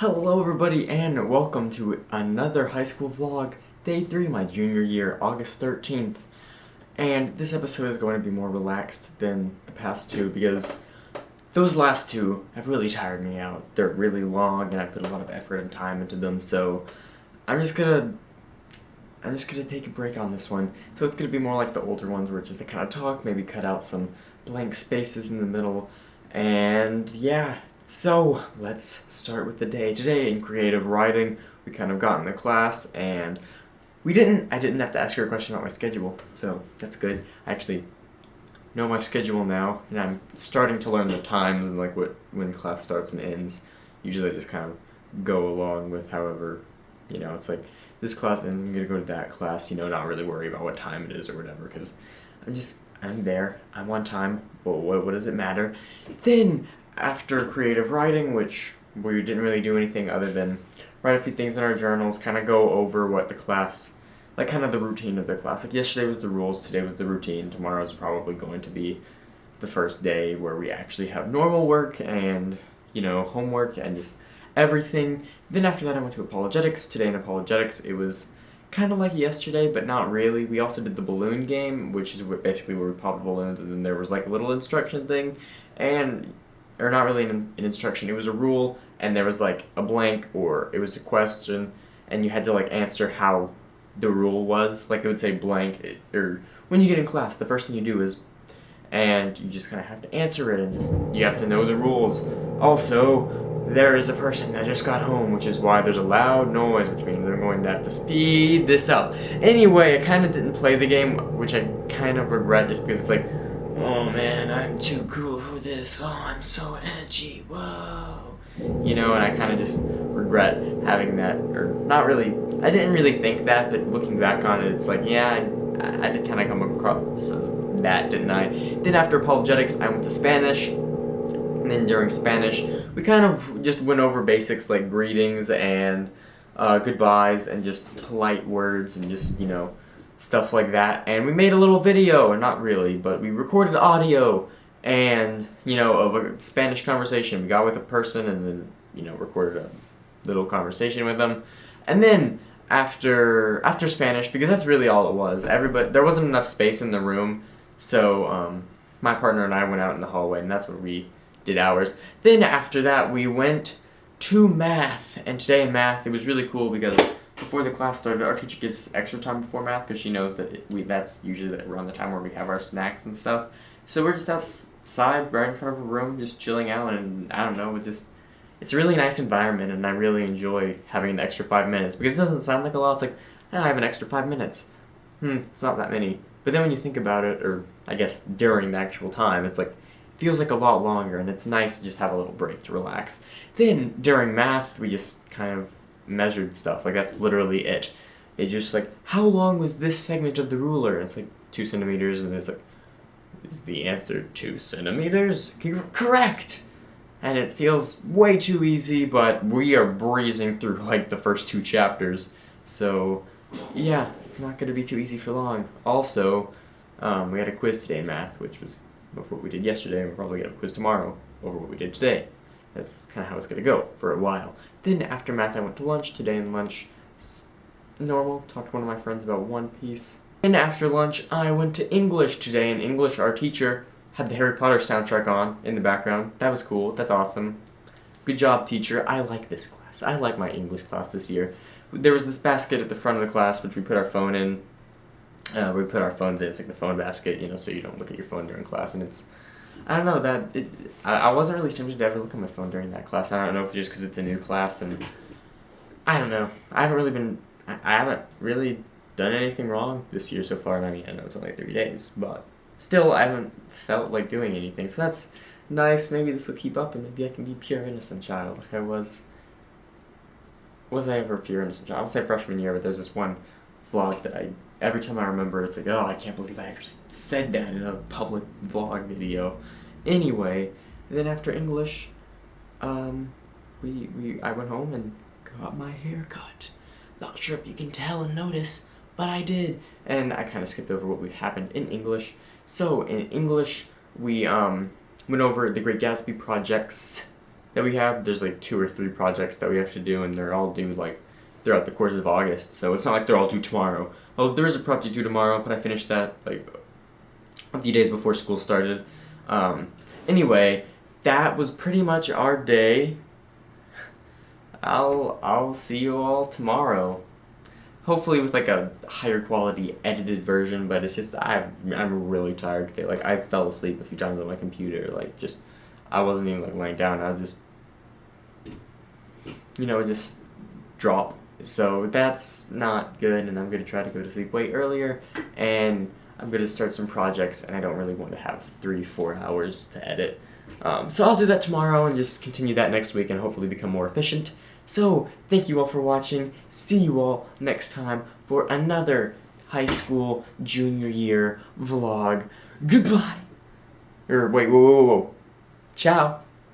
Hello everybody and welcome to another high school vlog, day 3, my junior year, August 13th. And this episode is going to be more relaxed than the past two because those last two have really tired me out. They're really long and I put a lot of effort and time into them, so I'm just gonna take a break on this one. So it's gonna be more like the older ones where it's just I kind of talk, maybe cut out some blank spaces in the middle, and yeah. So let's start with the day. Today in creative writing, we kind of got into class and I didn't have to ask her a question about my schedule, so that's good. I actually know my schedule now, and I'm starting to learn the times and like when class starts and ends. Usually I just kind of go along with however, it's like this class ends, I'm gonna go to that class, not really worry about what time it is or whatever, because I'm there, I'm on time, but what does it matter? Then after creative writing, which we didn't really do anything other than write a few things in our journals, kind of go over what the class, like kind of the routine of the class. Like yesterday was the rules, today was the routine, tomorrow is probably going to be the first day where we actually have normal work and, homework and just everything. Then after that I went to apologetics. Today in apologetics it was kind of like yesterday, but not really. We also did the balloon game, which is basically where we popped balloons, and then there was like a little instruction thing, or not really an instruction, it was a rule, and there was like a blank, or it was a question, and you had to like answer how the rule was. Like it would say blank, or when you get in class, the first thing you do is, and you just kind of have to answer it, and just, you have to know the rules. Also, there is a person that just got home, which is why there's a loud noise, which means I'm going to have to speed this up. Anyway, I kind of didn't play the game, which I kind of regret just because it's like, oh man, I'm too cool for this, oh, I'm so edgy, whoa. And I kind of just regret having that, or not really, I didn't really think that, but looking back on it, it's like, yeah, I did kind of come across that, didn't I? Then after apologetics, I went to Spanish, and then during Spanish, we kind of just went over basics like greetings and goodbyes and just polite words and just, stuff like that. And we made a little video, or not really, but we recorded audio and, of a Spanish conversation. We got with a person and then, recorded a little conversation with them. And then after Spanish, because that's really all it was, there wasn't enough space in the room, so my partner and I went out in the hallway, and that's where we did ours. Then after that, we went to math, and today in math, it was really cool because before the class started, our teacher gives us extra time before math because she knows that that's usually around the time where we have our snacks and stuff. So we're just outside, right in front of a room, just chilling out, and I don't know, it's a really nice environment, and I really enjoy having the extra 5 minutes because it doesn't sound like a lot. It's like, I have an extra 5 minutes. It's not that many. But then when you think about it, or I guess during the actual time, it's like, feels like a lot longer, and it's nice to just have a little break to relax. Then during math, we just kind of measured stuff. Like that's literally it. It just like, how long was this segment of the ruler? And it's like 2 centimeters, and it's like, is the answer 2 centimeters? Correct! And it feels way too easy, but we are breezing through like the first 2 chapters. So yeah, it's not going to be too easy for long. Also, we had a quiz today in math, which was over what we did yesterday, and we'll probably get a quiz tomorrow over what we did today. That's kind of how it's going to go for a while. Then after math, I went to lunch. Today in lunch, normal, talked to one of my friends about One Piece. Then after lunch, I went to English today. In English, our teacher had the Harry Potter soundtrack on in the background. That was cool. That's awesome. Good job, teacher. I like this class. I like my English class this year. There was this basket at the front of the class, which we put our phone in. We put our phones in. It's like the phone basket, so you don't look at your phone during class. And it's, I don't know, I wasn't really tempted to ever look at my phone during that class. I don't know if just because it's a new class, and I don't know. I haven't really done anything wrong this year so far. I mean, I know it's only 3 days, but still, I haven't felt like doing anything. So that's nice. Maybe this will keep up, and maybe I can be pure innocent child like I was. Was I ever a pure innocent child? I would say freshman year, but there's this one vlog that every time I remember, it's like, oh, I can't believe I actually said that in a public vlog video. Anyway, then after English, I went home and got my hair cut. Not sure if you can tell and notice, but I did. And I kind of skipped over what happened in English. So in English, we went over the Great Gatsby projects that we have. There's like 2 or 3 projects that we have to do, and they're all due like throughout the course of August. So it's not like they're all due tomorrow. Oh, there is a project due tomorrow, but I finished that like a few days before school started. Anyway, that was pretty much our day. I'll see you all tomorrow. Hopefully with like a higher quality edited version, but it's just I'm really tired today. Like I fell asleep a few times on my computer. Like just I wasn't even like laying down. I just just drop. So that's not good, and I'm gonna try to go to sleep way earlier, and I'm gonna start some projects, and I don't really want to have 3-4 hours to edit. So I'll do that tomorrow and just continue that next week and hopefully become more efficient. So thank you all for watching. See you all next time for another high school junior year vlog. Goodbye. Or wait, whoa. Ciao.